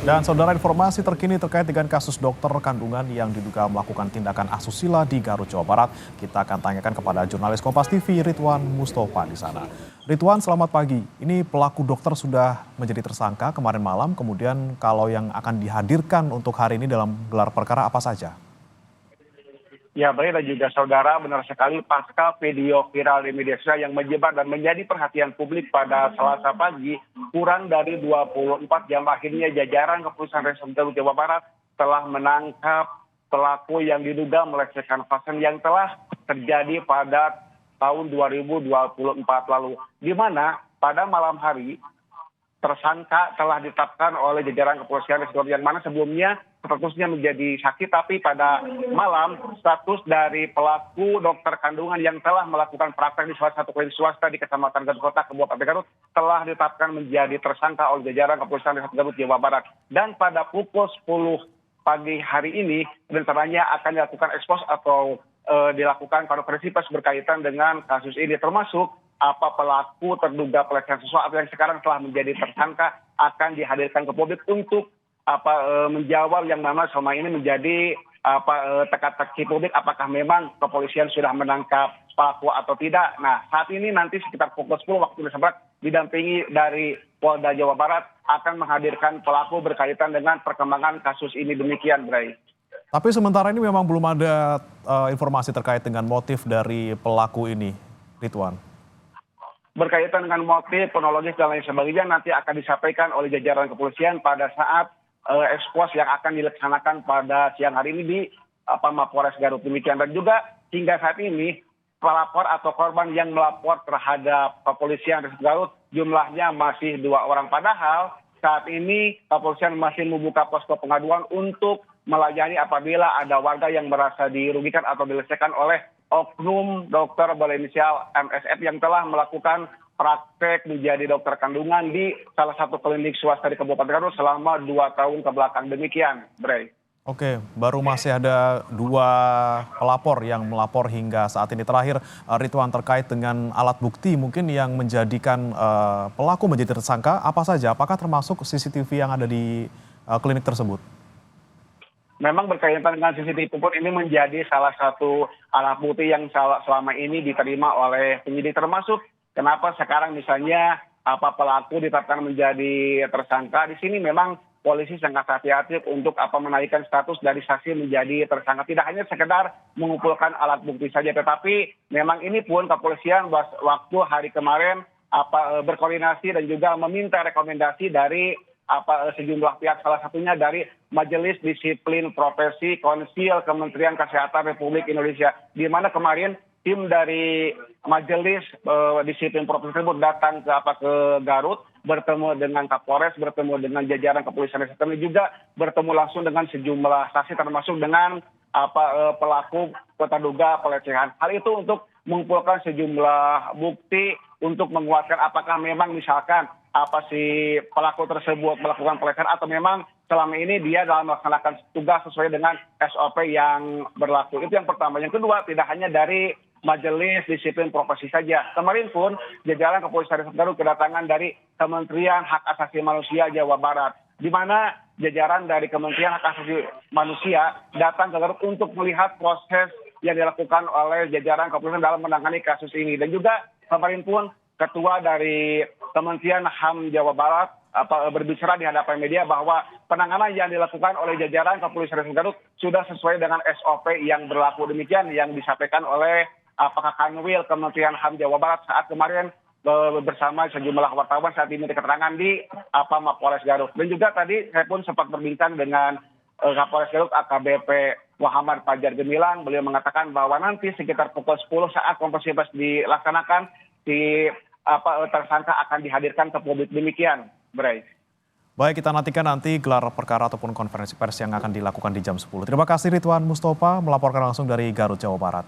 Dan saudara, informasi terkini terkait dengan kasus dokter kandungan yang diduga melakukan tindakan asusila di Garut, Jawa Barat. Kita akan tanyakan kepada jurnalis Kompas TV Ridwan Mustofa di sana. Ridwan, selamat pagi. Ini pelaku dokter sudah menjadi tersangka kemarin malam, kemudian kalau yang akan dihadirkan untuk hari ini dalam gelar perkara apa saja? Ya, baik, dan juga saudara, benar sekali pasca video viral di media sosial yang menyebar dan menjadi perhatian publik pada Selasa pagi, kurang dari 24 jam akhirnya jajaran Kepolisian Resort Garut Jawa Barat telah menangkap pelaku yang diduga melecehkan pasien yang telah terjadi pada tahun 2024 lalu. Di mana pada malam hari tersangka telah ditetapkan oleh jajaran Kepolisian Resort yang mana sebelumnya statusnya menjadi saksi, tapi pada malam status dari pelaku dokter kandungan yang telah melakukan praktek di salah satu klinik swasta di Kecamatan Garut Kota, Kabupaten Garut, telah ditetapkan menjadi tersangka oleh jajaran Kepolisian Resort Garut Jawa Barat. Dan pada pukul 10 pagi hari ini rencananya akan dilakukan ekspos atau dilakukan konferensi pers berkaitan dengan kasus ini, termasuk apa pelaku terduga pelecehan seksual yang sekarang telah menjadi tersangka akan dihadirkan ke publik untuk menjawab yang mana selama ini menjadi teka-teki publik, apakah memang kepolisian sudah menangkap pelaku atau tidak. Nah, saat ini nanti sekitar pukul 10 waktu Indonesia Barat didampingi dari Polda Jawa Barat akan menghadirkan pelaku berkaitan dengan perkembangan kasus ini. Demikian, Bray. Tapi sementara ini memang belum ada informasi terkait dengan motif dari pelaku ini, Ridwan. Berkaitan dengan motif, kronologis dan lain sebagainya nanti akan disampaikan oleh jajaran kepolisian pada saat ekspos yang akan dilaksanakan pada siang hari ini di Mapolres Garut. Demikian, dan juga hingga saat ini pelapor atau korban yang melapor terhadap kepolisian Resort Garut jumlahnya masih 2 orang. Padahal saat ini kepolisian masih membuka posko pengaduan untuk melayani apabila ada warga yang merasa dirugikan atau dilecehkan oleh oknum dokter berinisial MSF yang telah melakukan praktek menjadi dokter kandungan di salah satu klinik swasta di Kabupaten Garut selama 2 tahun ke belakang. Demikian, Bray. Oke, baru masih ada 2 pelapor yang melapor hingga saat ini. Terakhir, Ridwan, terkait dengan alat bukti mungkin yang menjadikan pelaku menjadi tersangka, apa saja? Apakah termasuk CCTV yang ada di klinik tersebut? Memang berkaitan dengan CCTV pun ini menjadi salah satu alat bukti yang selama ini diterima oleh penyidik, termasuk kenapa sekarang misalnya pelaku ditetapkan menjadi tersangka. Di sini memang polisi sangat hati-hati untuk menaikkan status dari saksi menjadi tersangka. Tidak hanya sekedar mengumpulkan alat bukti saja, tetapi memang ini pun kepolisian waktu hari kemarin berkoordinasi dan juga meminta rekomendasi dari sejumlah pihak, salah satunya dari Majelis Disiplin Profesi Konsil Kementerian Kesehatan Republik Indonesia, di mana kemarin tim dari Majelis Disiplin Profesi tersebut datang ke Garut, bertemu dengan Kapolres, bertemu dengan jajaran kepolisian dan juga bertemu langsung dengan sejumlah saksi, termasuk dengan pelaku terduga pelecehan. Hal itu untuk mengumpulkan sejumlah bukti untuk menguatkan apakah memang misalkan si pelaku tersebut melakukan pelecehan atau memang selama ini dia dalam melaksanakan tugas sesuai dengan SOP yang berlaku. Itu yang pertama. Yang kedua, tidak hanya dari Majelis Disiplin Profesi saja. Kemarin pun jajaran Kepolisian Resort Garut kedatangan dari Kementerian Hak Asasi Manusia Jawa Barat, di mana jajaran dari Kementerian Hak Asasi Manusia datang ke Garut untuk melihat proses yang dilakukan oleh jajaran kepolisian dalam menangani kasus ini. Dan juga kemarin pun Ketua dari Kementerian HAM Jawa Barat berbicara di hadapan media bahwa penanganan yang dilakukan oleh jajaran Kepolisian Resort Garut sudah sesuai dengan SOP yang berlaku. Demikian yang disampaikan oleh Pak Kanwil Kementerian HAM Jawa Barat saat kemarin bersama sejumlah wartawan saat diminta keterangan di Mapolres Garut. Dan juga tadi saya pun sempat berbincang dengan Kapolres Garut AKBP Muhammad Fajar Gemilang. Beliau mengatakan bahwa nanti sekitar pukul 10 saat konferensi pers dilaksanakan, tersangka akan dihadirkan ke publik. Demikian, Bray. Baik, kita nantikan nanti gelar perkara ataupun konferensi pers yang akan dilakukan di jam 10. Terima kasih Ridwan Mustofa melaporkan langsung dari Garut, Jawa Barat.